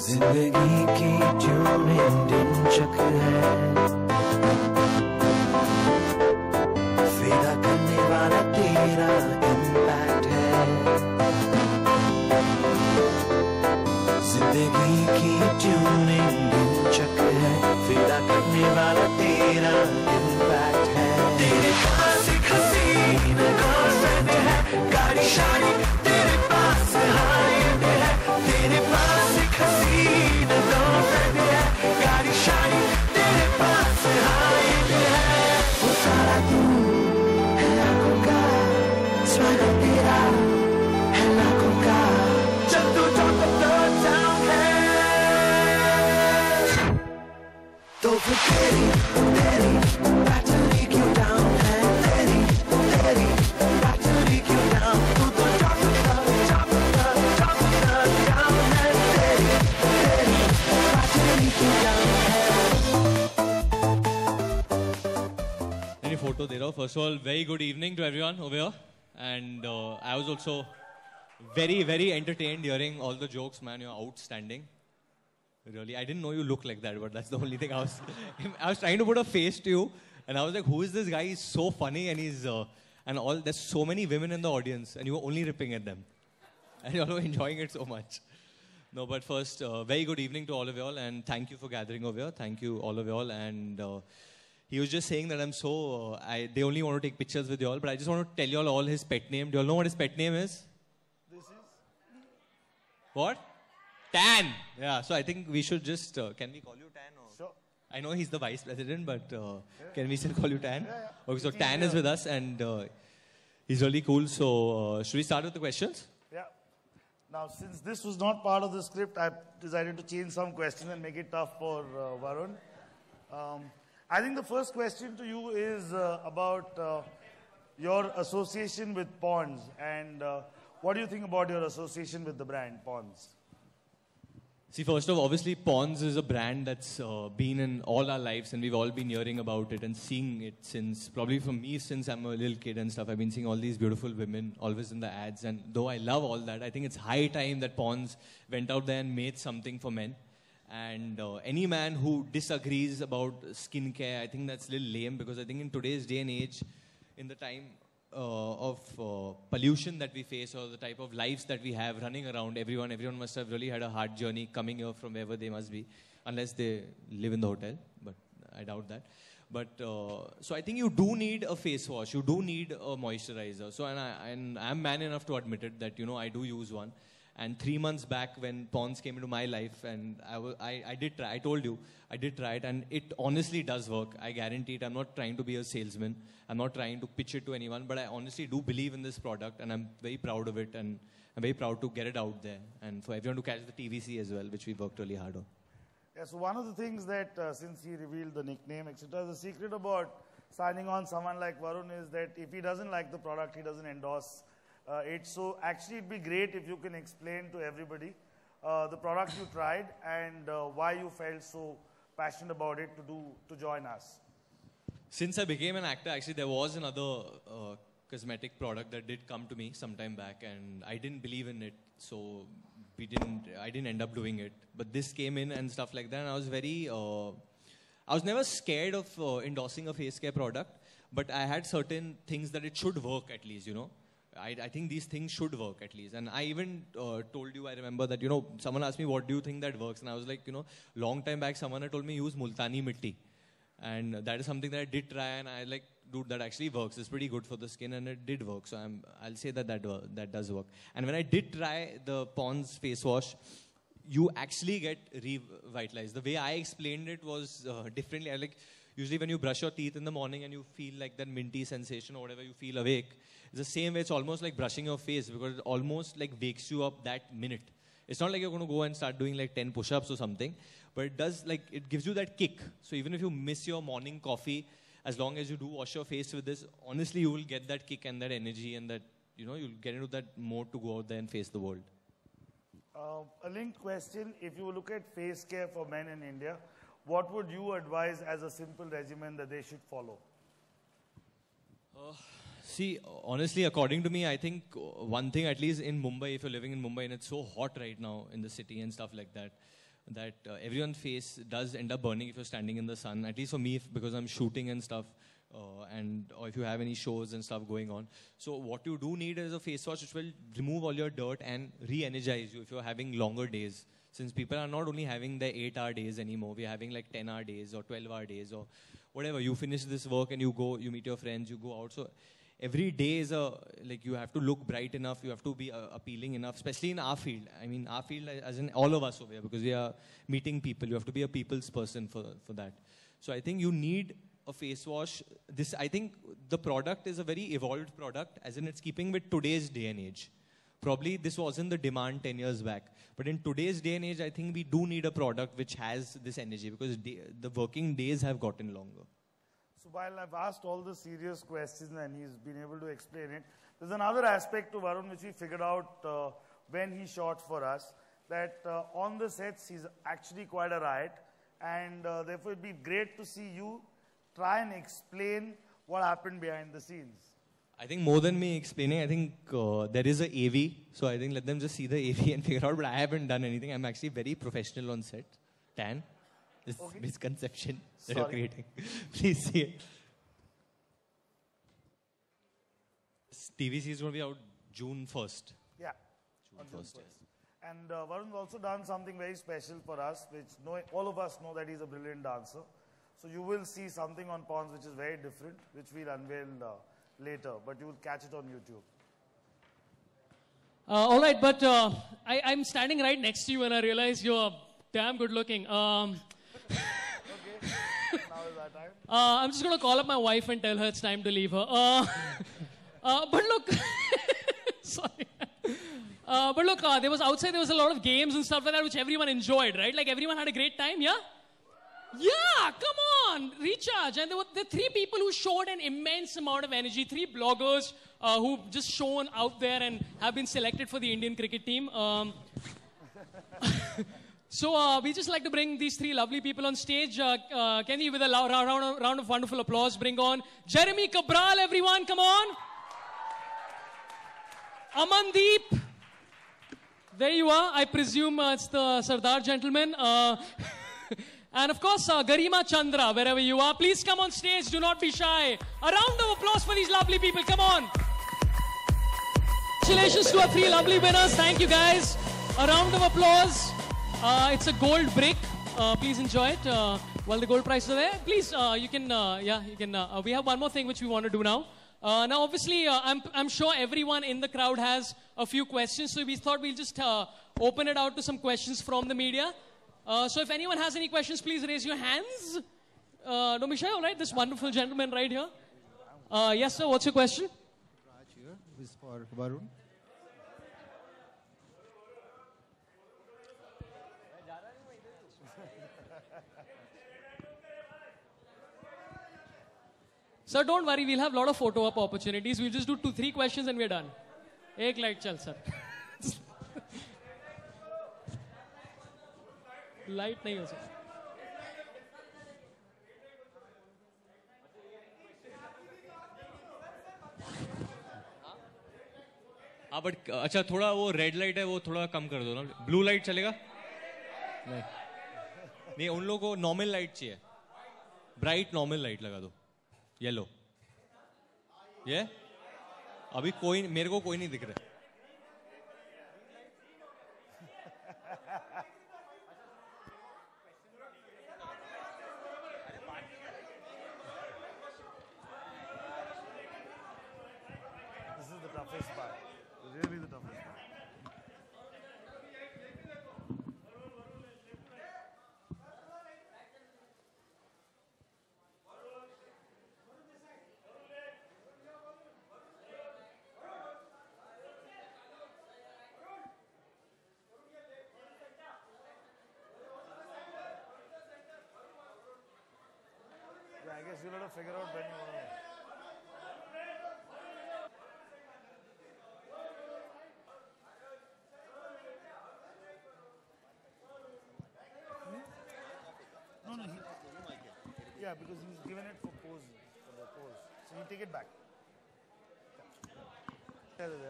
जिंदगी की ट्यूनिंग डिंचक है, फेदा करने वाला तेरा इम्पैक्ट है। जिंदगी की ट्यूनिंग डिंचक है, फेदा करने वाला तेरा इम्पैक्ट है। तेरे पास एक हसीन गर्लफ्रेंड है, गाड़ी शादी तेरे पास हाइड है। तेरे पास एक हसीन गर्लफ्रेंड है, गाड़ी शादी तेरे पास हाइड है। वो सारा तू है आंखों का, स्वागत तेरा है लाखों का, जब तू टॉप ऑफ द टाउन है। तो फिर तेरी बैटरी क्यों डाउन है, तेरी बैटरी क्यों डाउन, तू तो टॉप ऑफ द टाउन है। तेरी बैटरी क्यों डाउन है। Any photo there? First of all, very good evening to everyone over here. And I was also very, very entertained hearing all the jokes, man. You're outstanding. Really, I didn't know you look like that, but that's the only thing I was trying to put a face to you, and I was like, who is this guy? He's so funny, and there's so many women in the audience, and you were only ripping at them, and you're all enjoying it so much. No, but first, very good evening to all of y'all, and thank you for gathering over here. Thank you, all of y'all, and he was just saying that I'm so, they only want to take pictures with y'all, but I just want to tell y'all all his pet name. Do y'all know what his pet name is? This is? What? Tan. Yeah, so I think we should just, can we call you Tan? Or? Sure. I know he's the vice president, but can we still call you Tan? Yeah. Okay, so Tan is with us, and he's really cool. So should we start with the questions? Yeah. Now, since this was not part of the script, I decided to change some questions and make it tough for Varun. I think the first question to you is about your association with Pond's, and what do you think about your association with the brand Pond's? See, first of all, obviously, Pond's is a brand that's been in all our lives, and we've all been hearing about it and seeing it since, probably for me, since I'm a little kid and stuff. I've been seeing all these beautiful women always in the ads, and though I love all that, I think it's high time that Pond's went out there and made something for men. And any man who disagrees about skincare, I think that's a little lame, because I think in today's day and age, in the time of pollution that we face, or the type of lives that we have running around, everyone must have really had a hard journey coming here from wherever they must be, unless they live in the hotel, but I doubt that. But so I think you do need a face wash, you do need a moisturizer. So and I'm man enough to admit it that, you know, I do use one. And 3 months back when Pond's came into my life, and I did try, I told you, I did try it, and it honestly does work. I guarantee it. I'm not trying to be a salesman. I'm not trying to pitch it to anyone, but I honestly do believe in this product, and I'm very proud of it, and I'm very proud to get it out there, and for everyone to catch the TVC as well, which we worked really hard on. Yeah, so one of the things that, since he revealed the nickname, etc., the secret about signing on someone like Varun is that if he doesn't like the product, he doesn't endorse it. So actually it'd be great if you can explain to everybody the product you tried and why you felt so passionate about it to join us. Since I became an actor, actually there was another cosmetic product that did come to me some time back, and I didn't believe in it, so I didn't end up doing it. But this came in and stuff like that, and I was very, I was never scared of endorsing a face care product, but I had certain things that it should work at least, you know. I think these things should work at least. And I even told you, I remember that, you know, someone asked me, what do you think that works? And I was like, you know, long time back, someone had told me use Multani Mitti. And that is something that I did try, and I like, dude, that actually works. It's pretty good for the skin, and it did work. So I'll say that does work. And when I did try the Pond's face wash, you actually get revitalized. The way I explained it was differently. Usually when you brush your teeth in the morning and you feel like that minty sensation or whatever, you feel awake. It's the same way, it's almost like brushing your face, because it almost like wakes you up that minute. It's not like you're going to go and start doing like 10 push-ups or something, but it does, like, it gives you that kick. So even if you miss your morning coffee, as long as you do wash your face with this, honestly, you will get that kick and that energy, and that, you know, you'll get into that mode to go out there and face the world. A linked question, if you look at face care for men in India, what would you advise as a simple regimen that they should follow? See, honestly, according to me, I think one thing, at least in Mumbai, if you're living in Mumbai and it's so hot right now in the city and stuff like that, that everyone's face does end up burning if you're standing in the sun. At least for me, because I'm shooting and stuff, or if you have any shows and stuff going on. So what you do need is a face wash which will remove all your dirt and re-energize you if you're having longer days. Since people are not only having the 8-hour days anymore, we're having like 10-hour days or 12-hour days or whatever. You finish this work and you go, you meet your friends, you go out. So every day is like you have to look bright enough, you have to be appealing enough, especially in our field. I mean, our field, as in all of us over here, because we are meeting people. You have to be a people's person for that. So I think you need a face wash. I think the product is a very evolved product, as in it's keeping with today's day and age. Probably this wasn't the demand 10 years back. But in today's day and age, I think we do need a product which has this energy, because the working days have gotten longer. So while I've asked all the serious questions and he's been able to explain it, there's another aspect to Varun which we figured out when he shot for us, that on the sets he's actually quite a riot, and therefore it'd be great to see you try and explain what happened behind the scenes. I think more than me explaining, I think there is a AV, so I think let them just see the AV and figure out, but I haven't done anything. I'm actually very professional on set. Tan, this misconception that you're creating. Please see it. This TVC is going to be out June 1st. Yeah. June 1st, yes. And Varun's also done something very special for us, which all of us know that he's a brilliant dancer. So you will see something on Pawns which is very different, which we'll unveil later, but you will catch it on YouTube. All right, but I'm standing right next to you and I realize you're damn good looking. Okay, now is our time. I'm just going to call up my wife and tell her it's time to leave her. But look, sorry. But look, there was a lot of games and stuff like that which everyone enjoyed, right? Like everyone had a great time, yeah? Yeah, come on, recharge. And there were 3 people who showed an immense amount of energy, 3 bloggers who just shown out there and have been selected for the Indian cricket team. So we just like to bring these 3 lovely people on stage. Can you, with a round of wonderful applause, bring on Jeremy Cabral, everyone, come on. Amandeep. There you are. I presume it's the Sardar gentleman. And of course, Garima Chandra, wherever you are, please come on stage. Do not be shy. A round of applause for these lovely people. Come on. Congratulations to our 3 lovely winners. Thank you, guys. A round of applause. It's a gold brick. Please enjoy it. While the gold prizes are there, please, you can. We have one more thing which we want to do now. Now, obviously, I'm sure everyone in the crowd has a few questions. So we thought we'll just open it out to some questions from the media. So if anyone has any questions, please raise your hands. Don't be shy, all right? This wonderful gentleman right here. Yes, sir, what's your question? Raj here. This is for Varun. Sir, don't worry, we'll have a lot of photo op opportunities. We'll just do 2-3 questions and we're done. Ek light chal, sir. Light nahi ho sir. हाँ but अच्छा थोड़ा वो red light है वो थोड़ा कम कर दो ना. ब्लू लाइट चलेगा नहीं नहीं उन लोगों को नॉर्मल लाइट चाहिए. ब्राइट नॉर्मल लाइट लगा दो. येलो ये अभी कोई मेरे को कोई नहीं दिख रहा. This is the toughest part. Really the toughest part. Yeah, I guess you'll have to figure out when you want to. No, no. Yeah, because he's given it for pose. For the pose. So you take it back.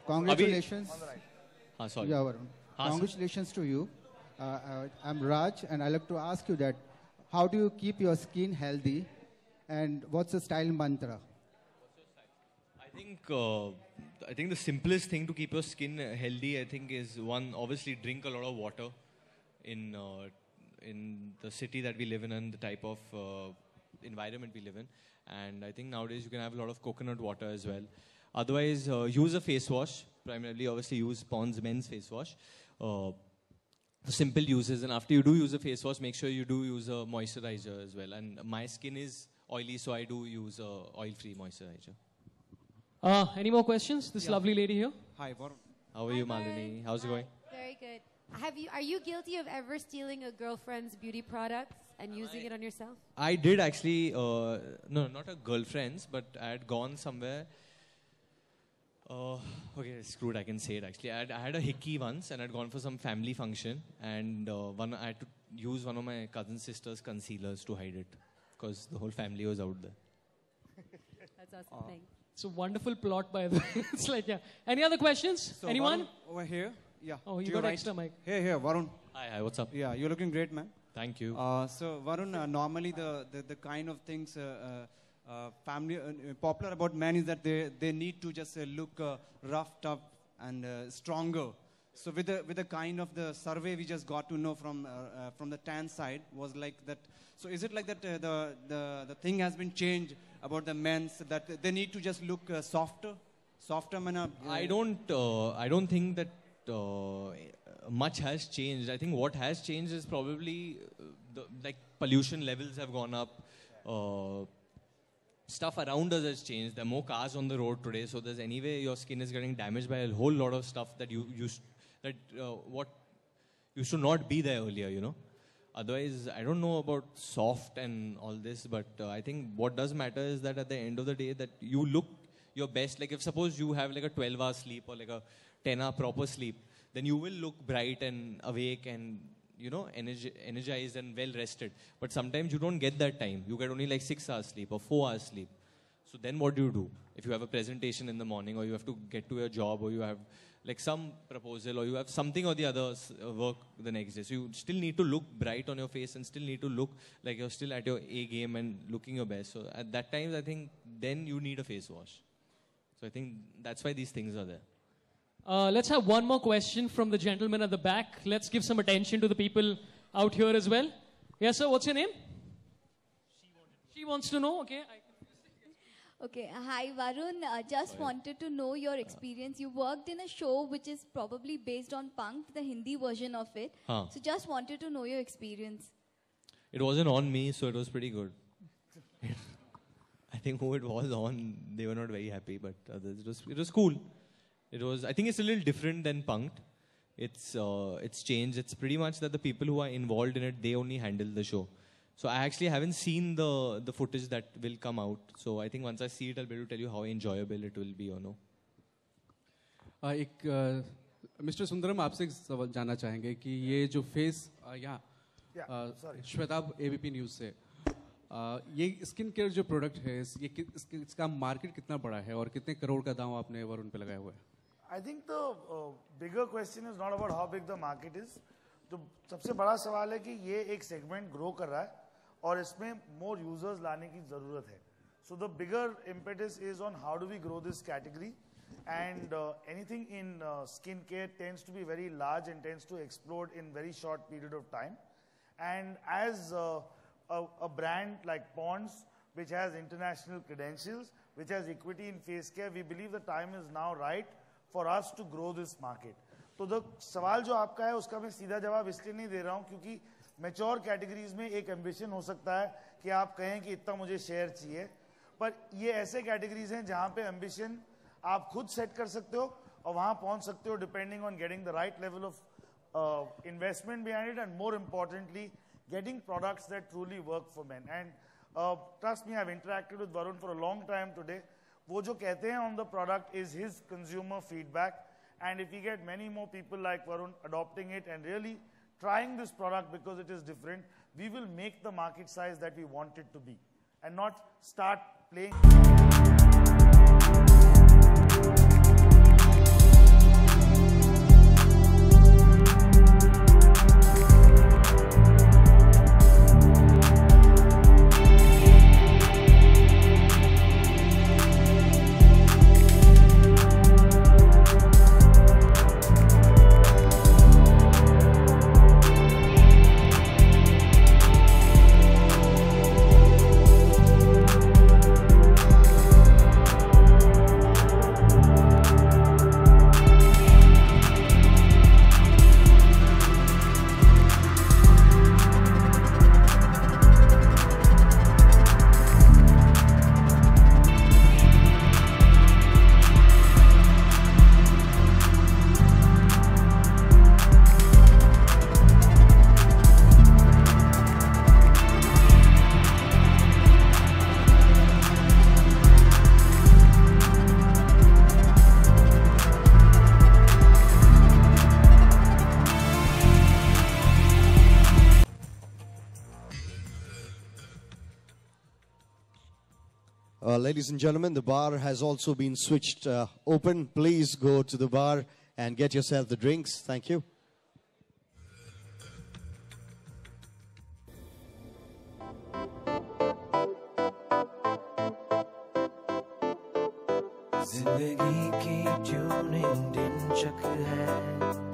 Congratulations. On the right. हाँ sorry. Yeah, Varun. हाँ, sir. Congratulations to you. I'm Raj, and I'd like to ask you that how do you keep your skin healthy, and what's the style mantra? I think the simplest thing to keep your skin healthy, I think, is one, obviously drink a lot of water in the city that we live in and the type of environment we live in. And I think nowadays you can have a lot of coconut water as well. Otherwise, use a face wash. Primarily, obviously, use Pond's men's face wash. Simple uses, and after you do use a face wash, make sure you do use a moisturizer as well. And my skin is oily, so I do use a oil-free moisturizer. Any more questions? This lovely lady here. Hi, Varun. How are you, Malini? How's it going? Very good. Are you guilty of ever stealing a girlfriend's beauty products and using it on yourself? I did actually, no, not a girlfriend's, but I had gone somewhere. Okay, screwed, I can say it actually. I had a hickey once, and I'd gone for some family function, and I had to use one of my cousin sister's concealers to hide it, because the whole family was out there. That's awesome. Thanks. It's a wonderful plot, by the way. It's like, yeah. Any other questions? So Anyone? Varun, over here. Yeah. Oh, you to got your right. extra mic. Here, Varun. Hi, what's up? Yeah, you're looking great, man. Thank you. So Varun, normally the kind of things family popular about men is that they need to just look roughed up and stronger. So with the kind of the survey we just got to know from the tan side was like that. So is it like that the thing has been changed about the men so that they need to just look softer man? I don't think that much has changed. I think what has changed is probably like pollution levels have gone up. Stuff around us has changed. There are more cars on the road today, so there's anyway your skin is getting damaged by a whole lot of stuff that what used to not be there earlier, you know. Otherwise, I don't know about soft and all this, but I think what does matter is that at the end of the day that you look your best. Like if suppose you have like a 12-hour sleep or like a 10-hour proper sleep, then you will look bright and awake and, you know, energized and well rested. But sometimes you don't get that time. You get only like 6 hours sleep or 4 hours sleep. So then what do? If you have a presentation in the morning or you have to get to your job or you have like some proposal or you have something or the other work the next day. So you still need to look bright on your face and still need to look like you're still at your A game and looking your best. So at that time, I think then you need a face wash. So I think that's why these things are there. Let's have one more question from the gentleman at the back. Let's give some attention to the people out here as well. Yes, sir, what's your name? She wants to know, okay. Okay, hi Varun. Just wanted to know your experience. You worked in a show which is probably based on Punk, the Hindi version of it. So just wanted to know your experience. It wasn't on me, so it was pretty good. I think who it was on, they were not very happy, but it was cool. It was. I think it's a little different than Punked. It's changed. It's pretty much that the people who are involved in it, they only handle the show. So I actually haven't seen the footage that will come out. So I think once I see it, I'll be able to tell you how enjoyable it will be or no. Mister Sundaram आपसे एक सवाल जानना चाहेंगे कि ये जो face यहाँ Shwetab ABP news से ये स्किन केयर जो प्रोडक्ट है इसका मार्केट कितना बड़ा है और कितने करोड़ का दाम आपने वरुण पे लगाया हुआ है? I think the bigger question is not about how big the market is. तो सबसे बड़ा सवाल है कि ये एक सेगमेंट ग्रो कर रहा है और इसमें मोर यूजर्स लाने की जरूरत है. So the bigger impetus is on how do we grow this category, and anything in skincare tends to be very large and tends to explode in very short period of time. And as a brand like Pond's, which has international credentials, which has equity in face care, we believe the time is now right for us to grow this market. तो the सवाल जो आपका है उसका मैं सीधा जवाब इसलिए नहीं दे रहा हूँ क्योंकि मैच्योर कैटेगरीज में एक एम्बिशन हो सकता है कि आप कहें कि इतना मुझे शेयर चाहिए, पर ये ऐसे कैटेगरीज हैं जहाँ पे एम्बिशन आप खुद सेट कर सकते हो और वहाँ पहुँच सकते हो depending on getting the right level of investment behind it and more importantly getting products that truly work for men. And trust me, I've interacted with Varun for a long time today. वो जो कहते हैं on the product is his consumer feedback. And if we get many more people like Varun adopting it and really trying this product because it is different, we will make the market size that we want it to be and not start playing Ladies and gentlemen, the bar has also been switched open. Please go to the bar and get yourself the drinks. Thank you. जिंदगी की tuning डिंचक है